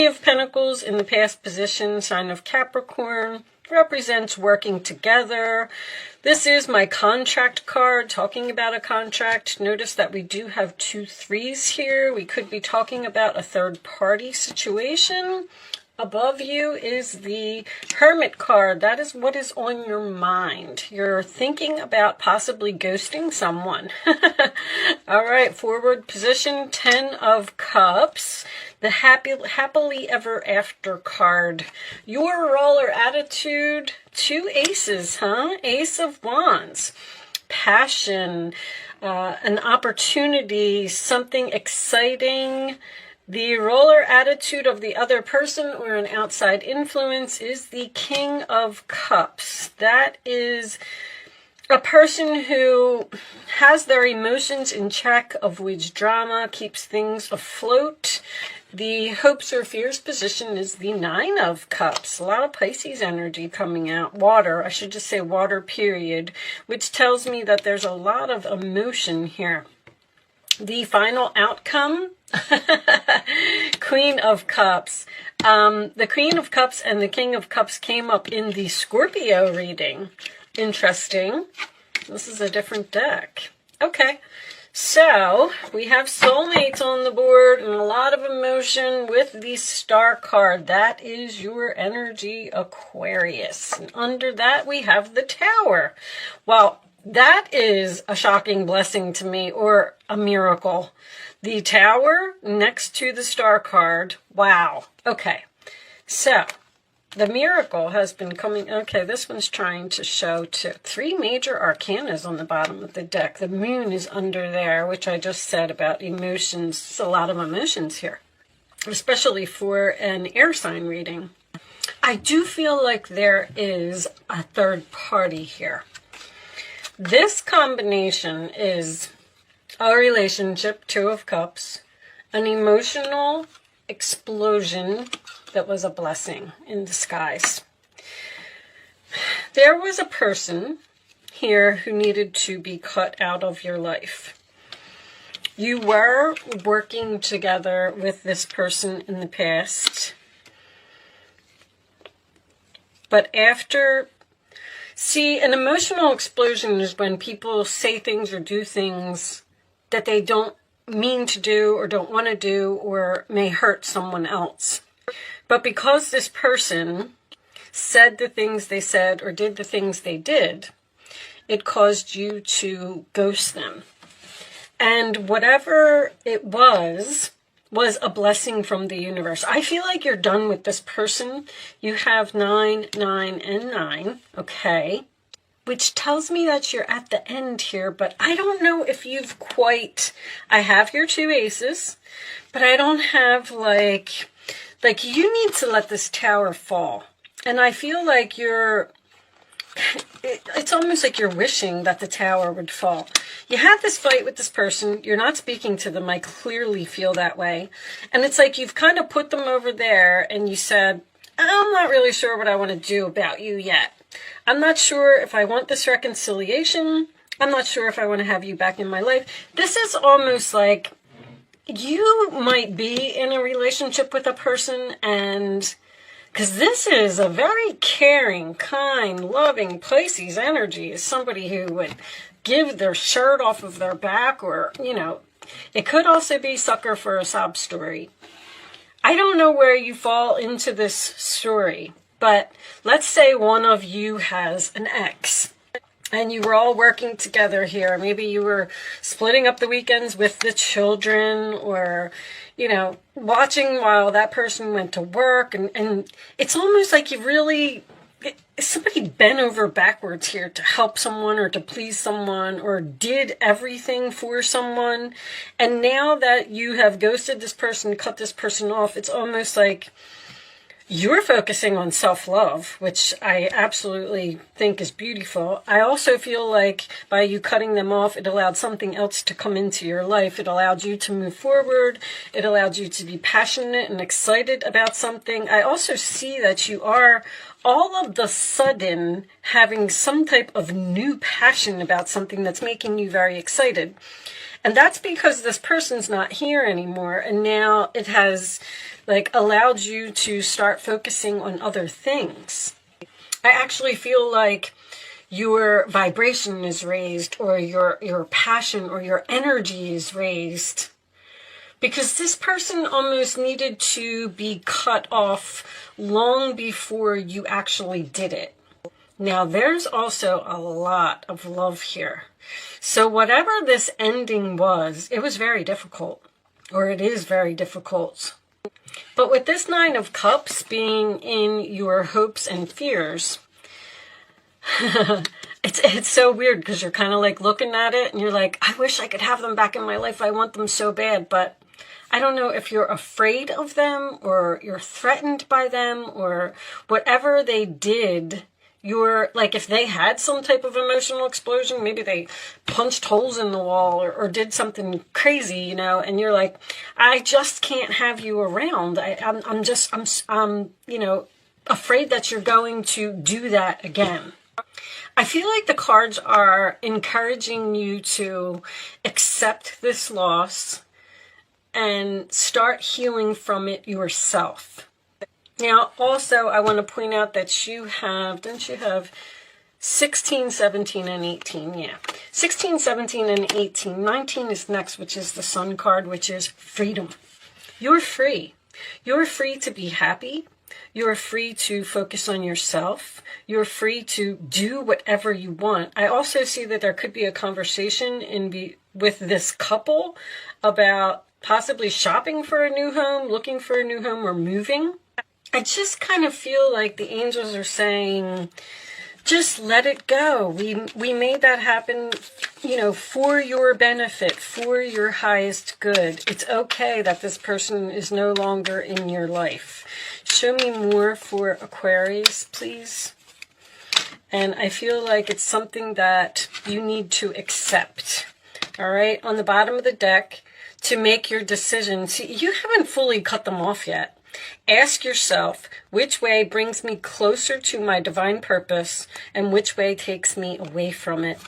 of Pentacles in the past position, sign of Capricorn, represents working together. This is my contract card, talking about a contract. Notice that we do have 2 3s here. We could be talking about a third-party situation. Above you is the Hermit card. That is what is on your mind. You're thinking about possibly ghosting someone. All right, forward position, 10 of Cups. The happily ever after card. Your roller attitude, 2 aces, huh? Ace of Wands. Passion, an opportunity, something exciting. The roller attitude of the other person or an outside influence is the King of Cups. That is a person who has their emotions in check, avoids drama, keeps things afloat. The hopes or fears position is the 9 of Cups. A lot of Pisces energy coming out. Water, I should just say water period, which tells me that there's a lot of emotion here. The final outcome, Queen of Cups. The Queen of Cups and the King of Cups came up in the Scorpio reading. Interesting. This is a different deck. Okay, so we have soulmates on the board and a lot of emotion with the Star card. That is your energy, Aquarius. And under that we have the Tower. Well, that is a shocking blessing to me, or a miracle. The Tower next to the Star card. Wow. Okay. So, the miracle has been coming. Okay, this one's trying to show 3 major arcanas on the bottom of the deck. The Moon is under there, which I just said about emotions. There's a lot of emotions here, especially for an air sign reading. I do feel like there is a third party here. This combination is a relationship, 2 of Cups, an emotional explosion that was a blessing in disguise. There was a person here who needed to be cut out of your life. You were working together with this person in the past, but after... See, an emotional explosion is when people say things or do things that they don't mean to do or don't want to do or may hurt someone else. But because this person said the things they said or did the things they did, it caused you to ghost them. And whatever it was a blessing from the universe. I feel like you're done with this person. You have 9, 9, and 9, okay? Which tells me that you're at the end here, but I don't know if you've quite... I have your 2 aces, but I don't have, like you need to let this Tower fall. And I feel like you're... It's almost like you're wishing that the Tower would fall. You had this fight with this person. You're not speaking to them. I clearly feel that way. And it's like you've kind of put them over there and you said, I'm not really sure what I want to do about you yet. I'm not sure if I want this reconciliation. I'm not sure if I want to have you back in my life. This is almost like you might be in a relationship with a person and... Because this is a very caring, kind, loving Pisces energy. Is somebody who would give their shirt off of their back, or, you know, it could also be sucker for a sob story. I don't know where you fall into this story, but let's say one of you has an ex and you were all working together here. Maybe you were splitting up the weekends with the children, or, you know, watching while that person went to work. And it's almost like you really, somebody bent over backwards here to help someone or to please someone, or did everything for someone. And now that you have ghosted this person, cut this person off, it's almost like you're focusing on self-love, which I absolutely think is beautiful. I also feel like by you cutting them off, it allowed something else to come into your life. It allowed you to move forward. It allowed you to be passionate and excited about something. I also see that you are all of the sudden having some type of new passion about something that's making you very excited. And that's because this person's not here anymore. And now it has like allowed you to start focusing on other things. I actually feel like your vibration is raised, or your passion or your energy is raised, because this person almost needed to be cut off long before you actually did it. Now, there's also a lot of love here. So whatever this ending was, it was very difficult, or it is very difficult. But with this Nine of Cups being in your hopes and fears, it's so weird, because you're kind of like looking at it and you're like, I wish I could have them back in my life. I want them so bad. But I don't know if you're afraid of them, or you're threatened by them, or whatever they did. You're like, if they had some type of emotional explosion, maybe they punched holes in the wall, or did something crazy, you know, and you're like, I just can't have you around. I'm you know, afraid that you're going to do that again. I feel like the cards are encouraging you to accept this loss and start healing from it yourself. Now, also, I want to point out that you have, don't you have 16, 17, and 18? Yeah. 16, 17, and 18. 19 is next, which is the Sun card, which is freedom. You're free. You're free to be happy. You're free to focus on yourself. You're free to do whatever you want. I also see that there could be a conversation with this couple about possibly shopping for a new home, looking for a new home, or moving. I just kind of feel like the angels are saying, just let it go. We made that happen, you know, for your benefit, for your highest good. It's okay that this person is no longer in your life. Show me more for Aquarius, please. And I feel like it's something that you need to accept. All right, on the bottom of the deck, to make your decision. See, you haven't fully cut them off yet. Ask yourself, which way brings me closer to my divine purpose, and which way takes me away from it.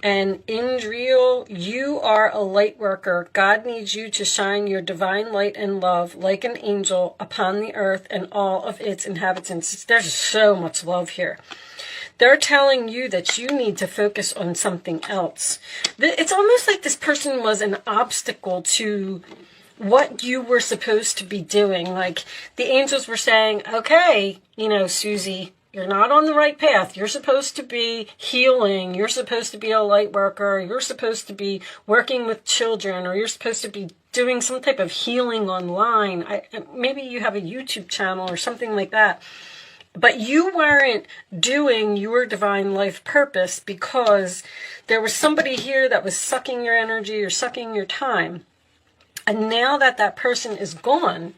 And in real, you are a light worker. God needs you to shine your divine light and love like an angel upon the earth and all of its inhabitants. There's so much love here. They're telling you that you need to focus on something else. It's almost like this person was an obstacle to what you were supposed to be doing. Like the angels were saying, okay, you know, Susie, you're not on the right path. You're supposed to be healing. You're supposed to be a light worker. You're supposed to be working with children, or you're supposed to be doing some type of healing online. Maybe you have a YouTube channel or something like that. But you weren't doing your divine life purpose because there was somebody here that was sucking your energy or sucking your time. And now that that person is gone,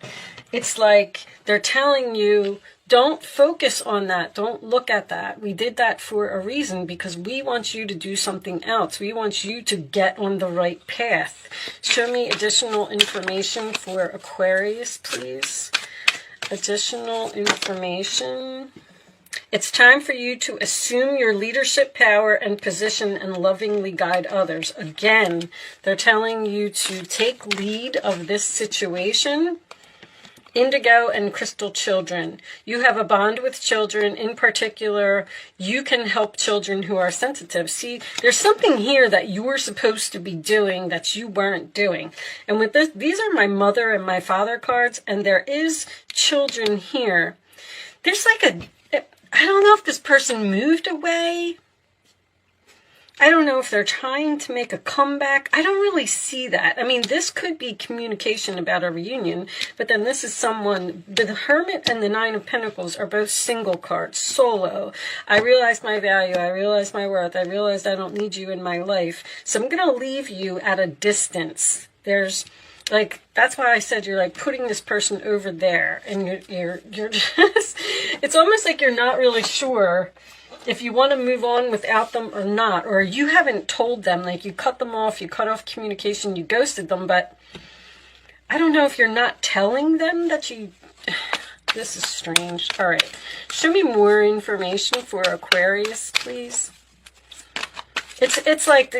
it's like they're telling you, don't focus on that. Don't look at that. We did that for a reason, because we want you to do something else. We want you to get on the right path. Show me additional information for Aquarius, please. Additional information. It's time for you to assume your leadership power and position and lovingly guide others. Again, they're telling you to take lead of this situation. Indigo and crystal children. You have a bond with children. In particular, you can help children who are sensitive. See, there's something here that you were supposed to be doing that you weren't doing. And with this, these are my mother and my father cards, and there is children here. There's like I don't know if this person moved away. I don't know if they're trying to make a comeback. I don't really see that. I mean, this could be communication about a reunion, but then this is someone, the Hermit and the Nine of Pentacles are both single cards, solo. I realize my value. I realize my worth. I realize I don't need you in my life. So I'm going to leave you at a distance. There's like, that's why I said you're like putting this person over there, and you're just, it's almost like you're not really sure if you want to move on without them or not, or you haven't told them, like you cut them off, you cut off communication, you ghosted them, but I don't know if you're not telling them that you, this is strange. All right, show me more information for Aquarius, please. It's like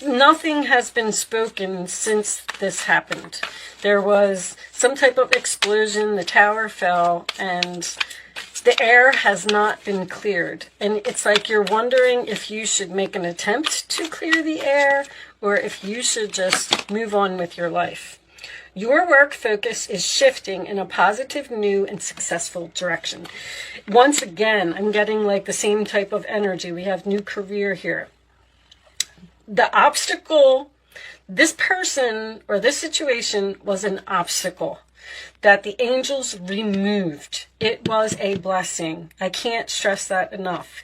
nothing has been spoken since this happened. There was some type of explosion, the tower fell, and the air has not been cleared. And it's like you're wondering if you should make an attempt to clear the air or if you should just move on with your life. Your work focus is shifting in a positive, new, and successful direction. Once again, I'm getting like the same type of energy. We have new career here. The obstacle, this person or this situation was an obstacle that the angels removed. It was a blessing. I can't stress that enough.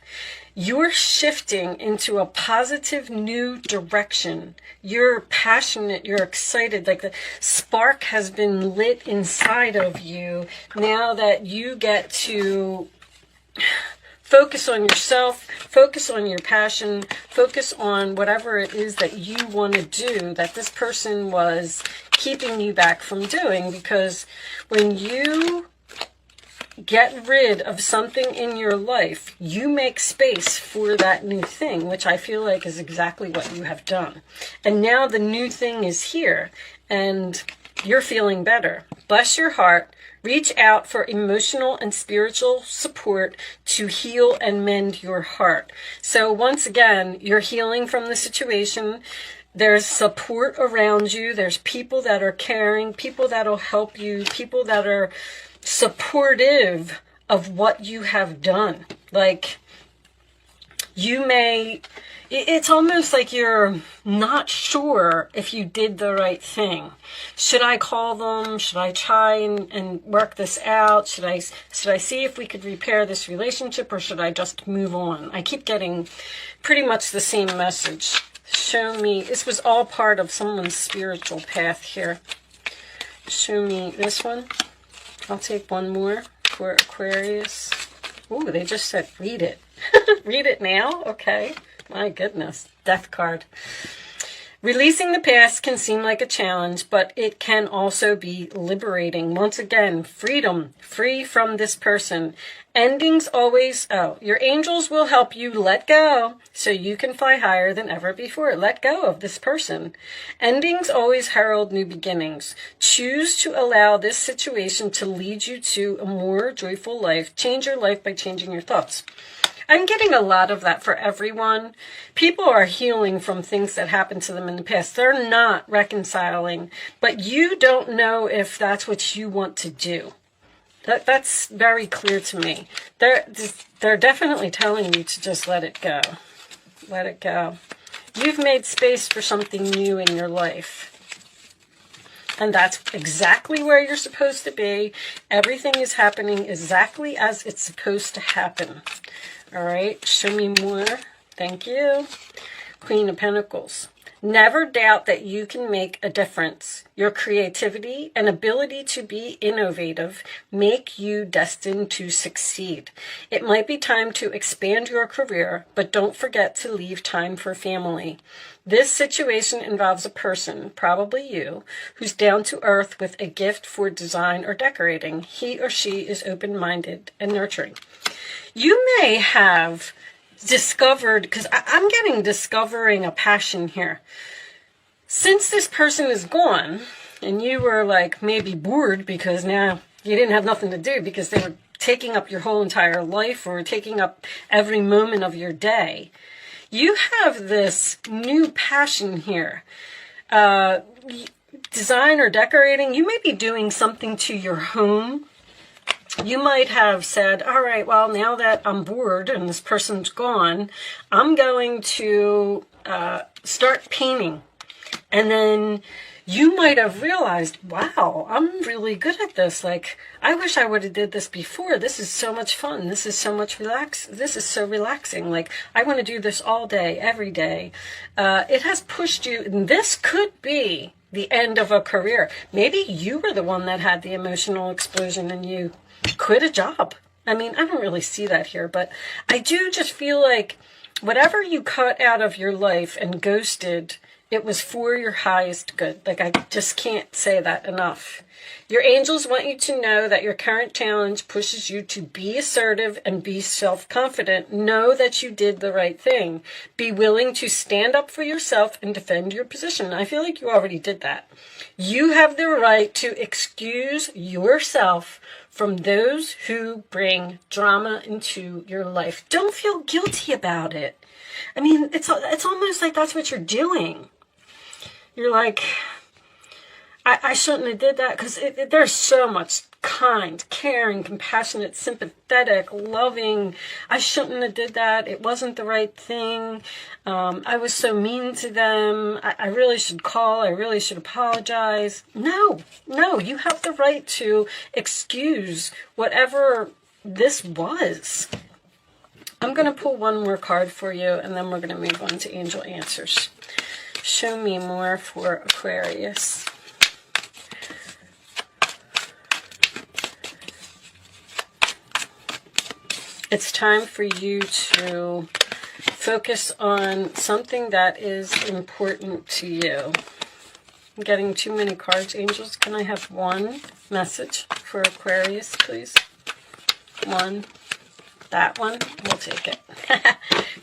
You're shifting into a positive new direction. You're passionate, you're excited, like the spark has been lit inside of you now that you get to focus on yourself, focus on your passion, focus on whatever it is that you want to do that this person was keeping you back from doing. Because when you get rid of something in your life, you make space for that new thing, which I feel like is exactly what you have done. And now the new thing is here and you're feeling better. Bless your heart. Reach out for emotional and spiritual support to heal and mend your heart. So once again, you're healing from the situation. There's support around you. There's people that are caring, people that'll help you, people that are supportive of what you have done. Like, you may, it's almost like you're not sure if you did the right thing. Should I call them? Should I try and work this out? Should I see if we could repair this relationship, or should I just move on? I keep getting pretty much the same message. Show me, this was all part of someone's spiritual path here. Show me this one. I'll take one more for Aquarius. Ooh, they just said read it. Read it now? Okay. My goodness. Death card. Releasing the past can seem like a challenge, but it can also be liberating. Once again, freedom, free from this person. Endings always, your angels will help you let go so you can fly higher than ever before. Let go of this person. Endings always herald new beginnings. Choose to allow this situation to lead you to a more joyful life. Change your life by changing your thoughts. I'm getting a lot of that for everyone. People are healing from things that happened to them in the past. They're not reconciling, but you don't know if that's what you want to do. That's very clear to me. They're definitely telling you to just let it go. Let it go. You've made space for something new in your life. And that's exactly where you're supposed to be. Everything is happening exactly as it's supposed to happen. All right, show me more. Thank you. Queen of Pentacles. Never doubt that you can make a difference. Your creativity and ability to be innovative make you destined to succeed. It might be time to expand your career, but don't forget to leave time for family. This situation involves a person, probably you, who's down to earth with a gift for design or decorating. He or she is open-minded and nurturing. You may have discovered, because I'm getting discovering a passion here. Since this person is gone, and you were like maybe bored because now you didn't have nothing to do because they were taking up your whole entire life or taking up every moment of your day, you have this new passion here. Design or decorating, you may be doing something to your home. You might have said, all right, well, now that I'm bored and this person's gone, I'm going to start painting. And then you might have realized, wow, I'm really good at this. Like, I wish I would have did this before. This is so much fun. This is so much this is so relaxing. Like, I want to do this all day, every day. It has pushed you, and this could be the end of a career. Maybe you were the one that had the emotional explosion and you quit a job. I mean, I don't really see that here, but I do just feel like whatever you cut out of your life and ghosted It was for your highest good. Like, I just can't say that enough. Your angels want you to know that your current challenge pushes you to be assertive and be self-confident. Know that you did the right thing. Be willing to stand up for yourself and defend your position. I feel like you already did that. You have the right to excuse yourself from those who bring drama into your life. Don't feel guilty about it. I mean, it's almost like that's what you're doing. You're like, I shouldn't have did that, because there's so much kind, caring, compassionate, sympathetic, loving. I shouldn't have did that. It wasn't the right thing. I was so mean to them. I really should call. I really should apologize. No, you have the right to excuse whatever this was. I'm going to pull one more card for you, and then we're going to move on to angel answers. Show me more for Aquarius. It's time for you to focus on something that is important to you. I'm getting too many cards, angels. Can I have one message for Aquarius, please? One. That one, we'll take it.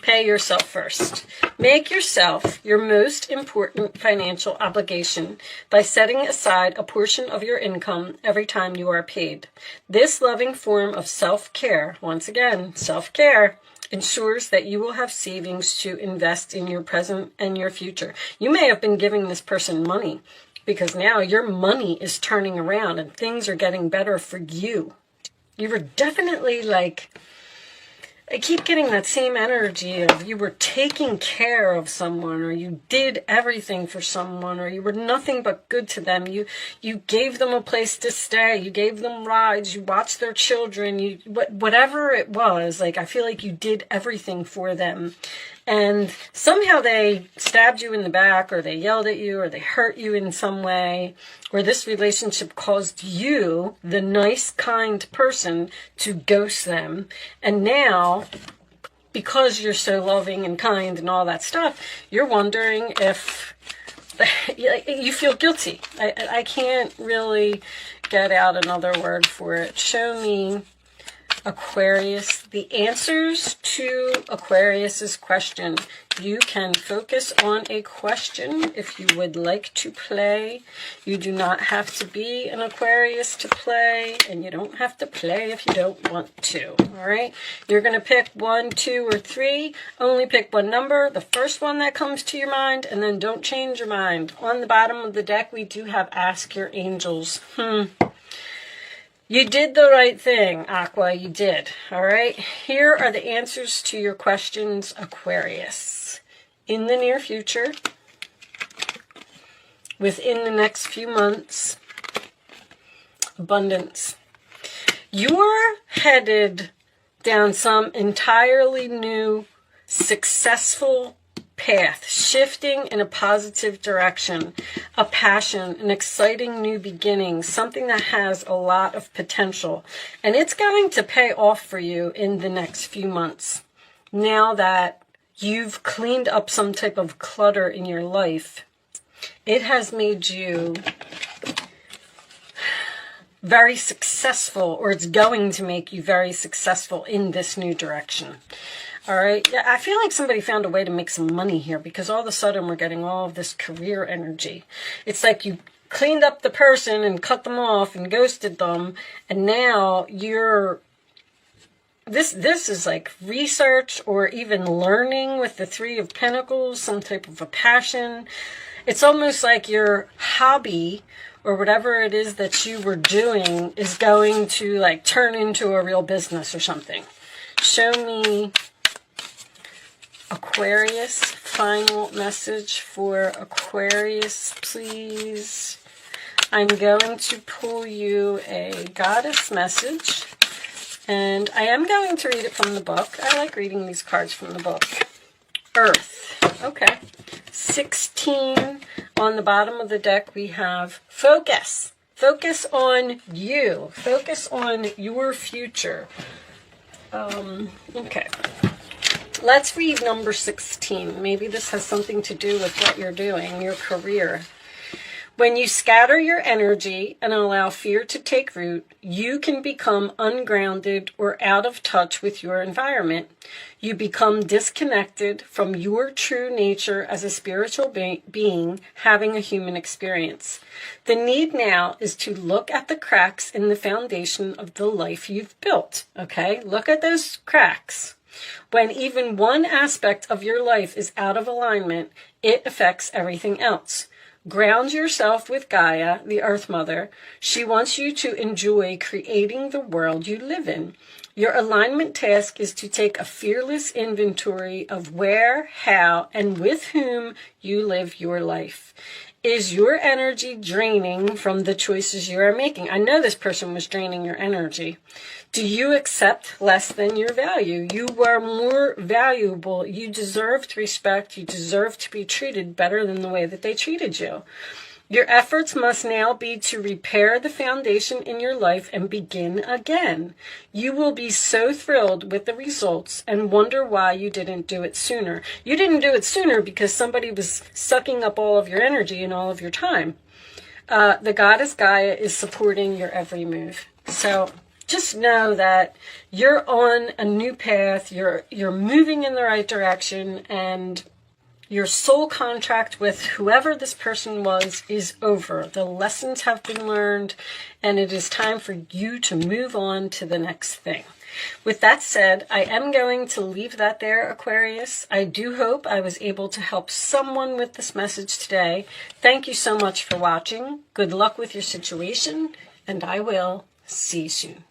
Pay yourself first. Make yourself your most important financial obligation by setting aside a portion of your income every time you are paid. This loving form of self-care, once again, self-care, ensures that you will have savings to invest in your present and your future. You may have been giving this person money because now your money is turning around and things are getting better for you. You were definitely like, I keep getting that same energy of you were taking care of someone, or you did everything for someone, or you were nothing but good to them. You gave them a place to stay. You gave them rides. You watched their children. Whatever it was, like, I feel like you did everything for them. And somehow they stabbed you in the back, or they yelled at you, or they hurt you in some way, or this relationship caused you, the nice, kind person, to ghost them. And now, because you're so loving and kind and all that stuff, you're wondering if you feel guilty. I can't really get out another word for it. Show me, Aquarius, the answers to Aquarius's question. You can focus on a question if you would like to play. You do not have to be an Aquarius to play, and you don't have to play if you don't want to. All right? You're going to pick 1, 2, or 3. Only pick one number, the first one that comes to your mind, and then don't change your mind. On the bottom of the deck, we do have Ask Your Angels. You did the right thing, Aqua, you did. All right? Here are the answers to your questions, Aquarius. In the near future, within the next few months, abundance. You're headed down some entirely new, successful path, shifting in a positive direction, a passion, an exciting new beginning, something that has a lot of potential. And it's going to pay off for you in the next few months. Now that you've cleaned up some type of clutter in your life, it has made you very successful, or it's going to make you very successful in this new direction. All right. Yeah, I feel like somebody found a way to make some money here, because all of a sudden we're getting all of this career energy. It's like you cleaned up the person and cut them off and ghosted them, and now you're this is like research or even learning with the 3 of Pentacles, some type of a passion. It's almost like your hobby or whatever it is that you were doing is going to like turn into a real business or something. Show me, Aquarius, final message for Aquarius, please. I'm going to pull you a goddess message, and I am going to read it from the book. I like reading these cards from the book. Earth. Okay. 16. On the bottom of the deck, we have focus. Focus on you. Focus on your future. Okay. Let's read number 16. Maybe this has something to do with what you're doing, your career. When you scatter your energy and allow fear to take root, you can become ungrounded or out of touch with your environment. You become disconnected from your true nature as a spiritual being having a human experience. The need now is to look at the cracks in the foundation of the life you've built. Okay, look at those cracks. When even one aspect of your life is out of alignment, it affects everything else. Ground yourself with Gaia, the Earth Mother. She wants you to enjoy creating the world you live in. Your alignment task is to take a fearless inventory of where, how, and with whom you live your life. Is your energy draining from the choices you are making? I know this person was draining your energy. Do you accept less than your value? You are more valuable. You deserve respect. You deserve to be treated better than the way that they treated you. Your efforts must now be to repair the foundation in your life and begin again. You will be so thrilled with the results and wonder why you didn't do it sooner. You didn't do it sooner because somebody was sucking up all of your energy and all of your time. The goddess Gaia is supporting your every move. So just know that you're on a new path. You're moving in the right direction, and your soul contract with whoever this person was is over. The lessons have been learned, and it is time for you to move on to the next thing. With that said, I am going to leave that there, Aquarius. I do hope I was able to help someone with this message today. Thank you so much for watching. Good luck with your situation, and I will see you soon.